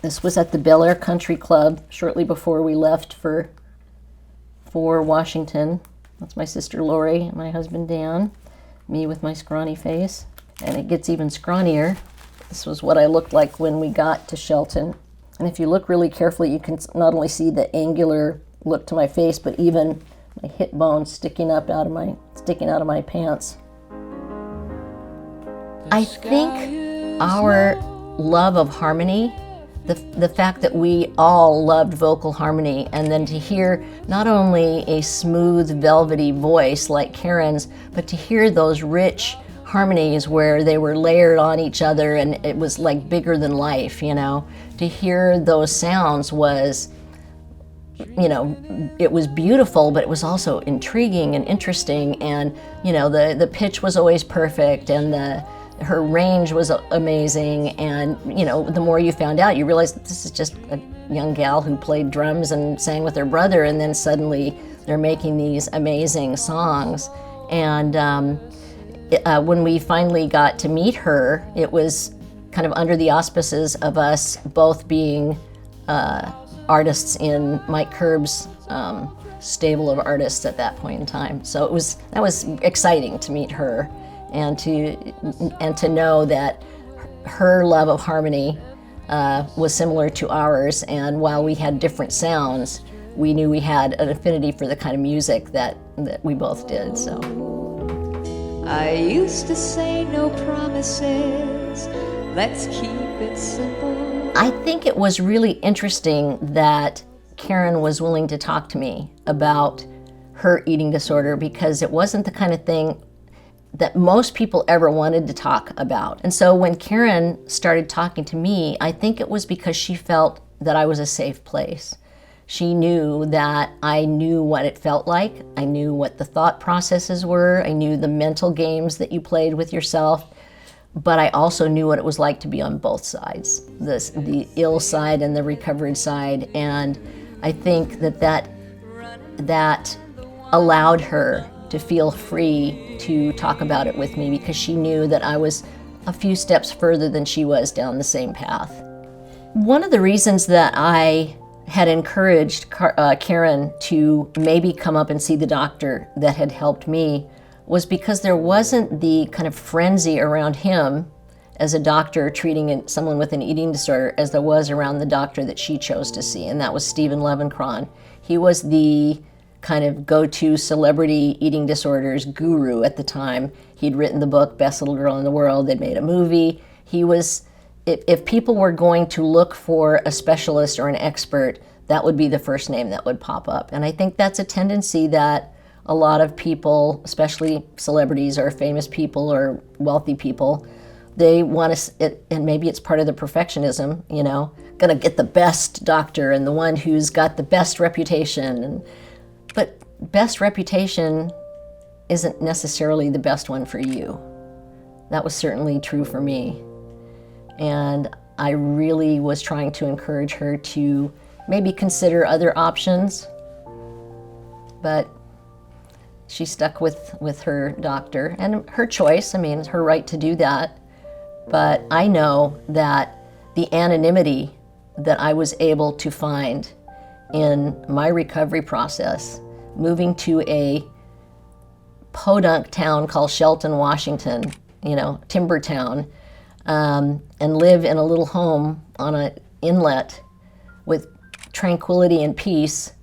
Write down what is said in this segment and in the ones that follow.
This was at the Bel Air Country Club shortly before we left for Washington. That's my sister Lori and my husband Dan, me with my scrawny face. And it gets even scrawnier. This was what I looked like when we got to Shelton. And if you look really carefully, you can not only see the angular look to my face, but even my hip bone sticking out of my pants. I think our love of harmony, the fact that we all loved vocal harmony, and then to hear not only a smooth, velvety voice like Karen's, but to hear those rich harmonies where they were layered on each other and it was like bigger than life, you know. To hear those sounds was, you know, it was beautiful, but it was also intriguing and interesting, and, you know, the pitch was always perfect, and her range was amazing, and, you know, the more you found out, you realized that this is just a young gal who played drums and sang with her brother, and then suddenly they're making these amazing songs. And when we finally got to meet her, it was kind of under the auspices of us both being artists in Mike Kerb's stable of artists at that point in time. So that was exciting to meet her. And to know that her love of harmony was similar to ours, and while we had different sounds, we knew we had an affinity for the kind of music that we both did. So I used to say no promises, let's keep it simple. I think it was really interesting that Karen was willing to talk to me about her eating disorder, because it wasn't the kind of thing that most people ever wanted to talk about. And so when Karen started talking to me, I think it was because she felt that I was a safe place. She knew that I knew what it felt like. I knew what the thought processes were. I knew the mental games that you played with yourself. But I also knew what it was like to be on both sides, the ill side and the recovered side. And I think that allowed her to feel free to talk about it with me, because she knew that I was a few steps further than she was down the same path. One of the reasons that I had encouraged Karen to maybe come up and see the doctor that had helped me was because there wasn't the kind of frenzy around him as a doctor treating someone with an eating disorder as there was around the doctor that she chose to see, and that was Stephen Levenkron. He was the kind of go-to celebrity eating disorders guru at the time. He'd written the book Best Little Girl in the World. They'd made a movie. He was, if people were going to look for a specialist or an expert, that would be the first name that would pop up. And I think that's a tendency that a lot of people, especially celebrities or famous people or wealthy people, they want to, and maybe it's part of the perfectionism, you know, gonna get the best doctor and the one who's got the best reputation. But best reputation isn't necessarily the best one for you. That was certainly true for me. And I really was trying to encourage her to maybe consider other options, but she stuck with her doctor, and her choice, I mean, it's her right to do that. But I know that the anonymity that I was able to find in my recovery process, moving to a podunk town called Shelton, Washington, you know, timber town, and live in a little home on an inlet with tranquility and peace,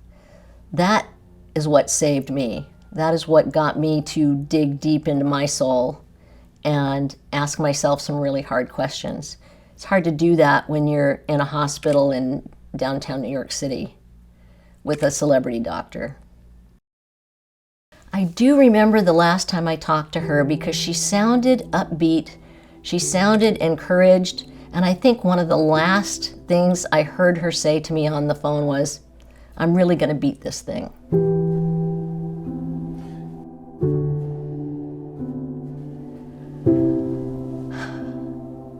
that is what saved me. That is what got me to dig deep into my soul and ask myself some really hard questions. It's hard to do that when you're in a hospital in downtown New York City with a celebrity doctor. I do remember the last time I talked to her because she sounded upbeat, she sounded encouraged, and I think one of the last things I heard her say to me on the phone was, "I'm really gonna beat this thing."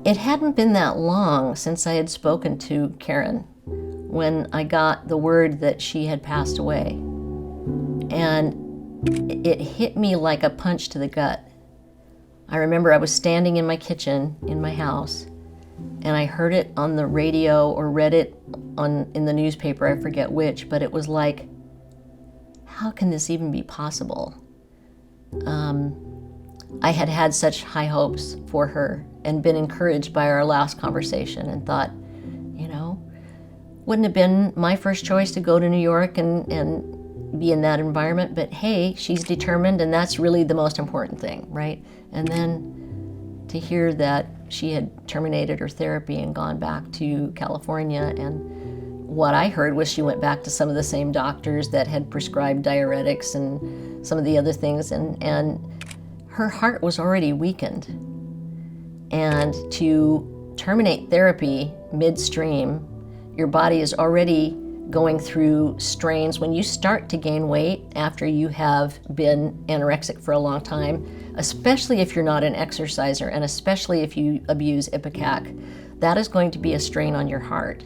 It hadn't been that long since I had spoken to Karen when I got the word that she had passed away. And it hit me like a punch to the gut. I remember I was standing in my kitchen in my house, And I heard it on the radio or read it in the newspaper, I forget which, but it was like, how can this even be possible? I had had such high hopes for her and been encouraged by our last conversation and thought, you know, wouldn't have been my first choice to go to New York and be in that environment, but hey, she's determined, and that's really the most important thing, right? And then to hear that she had terminated her therapy and gone back to California, and what I heard was she went back to some of the same doctors that had prescribed diuretics and some of the other things, and her heart was already weakened. And to terminate therapy midstream, your body is already going through strains. When you start to gain weight after you have been anorexic for a long time, especially if you're not an exerciser and especially if you abuse Ipecac, that is going to be a strain on your heart.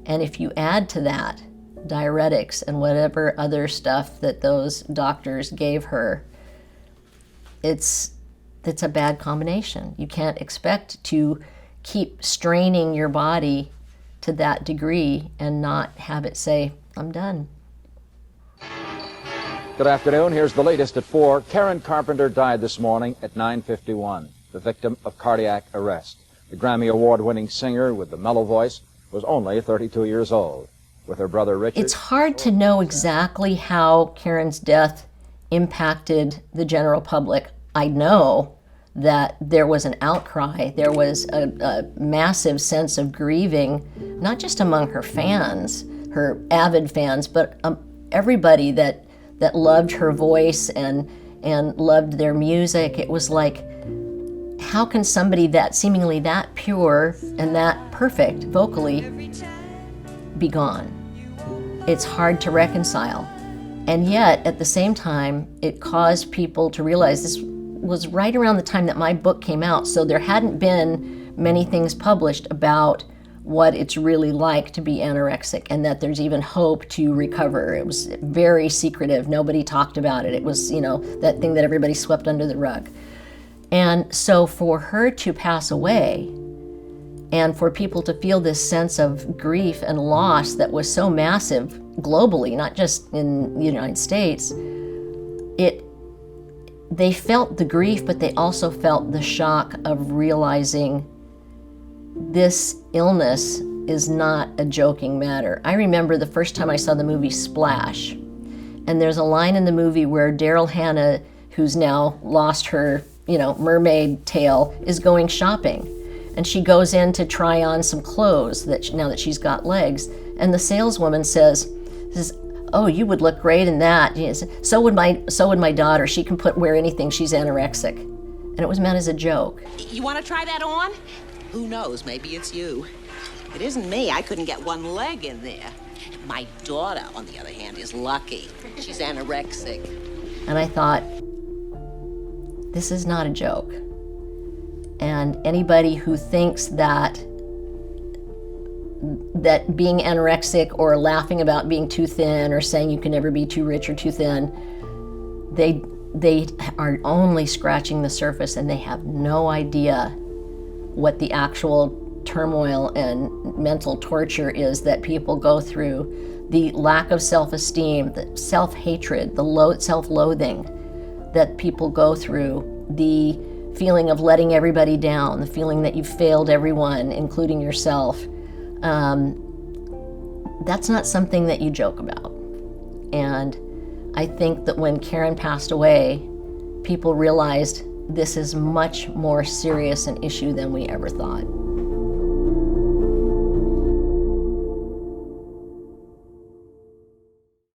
And if you add to that diuretics and whatever other stuff that those doctors gave her, it's a bad combination. You can't expect to keep straining your body to that degree and not have it say, I'm done. Good afternoon. Here's the latest at 4. Karen Carpenter died this morning at 9:51, the victim of cardiac arrest. The Grammy Award-winning singer with the mellow voice was only 32 years old. With her brother Richard... It's hard to know exactly how Karen's death impacted the general public. I know that there was an outcry. There was a massive sense of grieving, not just among her fans, her avid fans, but everybody that loved her voice and loved their music. It was like, how can somebody that seemingly that pure and that perfect vocally be gone? It's hard to reconcile. And yet, at the same time, it caused people to realize this was right around the time that my book came out, so there hadn't been many things published about what it's really like to be anorexic and that there's even hope to recover. It was very secretive. Nobody talked about it. It was, you know, that thing that everybody swept under the rug. And so for her to pass away and for people to feel this sense of grief and loss that was so massive globally, not just in the United States, they felt the grief, but they also felt the shock of realizing this illness is not a joking matter. I remember the first time I saw the movie Splash, and there's a line in the movie where Daryl Hannah, who's now lost her, mermaid tail, is going shopping. And she goes in to try on some clothes now that she's got legs. And the saleswoman says, "Oh, you would look great in that. So would my daughter. She can wear anything. She's anorexic." And it was meant as a joke. You want to try that on? Who knows? Maybe it's you. It isn't me. I couldn't get one leg in there. My daughter, on the other hand, is lucky. She's anorexic. And I thought, this is not a joke. And anybody who thinks that being anorexic or laughing about being too thin or saying you can never be too rich or too thin, they are only scratching the surface, and they have no idea what the actual turmoil and mental torture is that people go through. The lack of self-esteem, the self-hatred, the self-loathing that people go through, the feeling of letting everybody down, the feeling that you've failed everyone, including yourself. That's not something that you joke about. And I think that when Karen passed away, people realized this is much more serious an issue than we ever thought.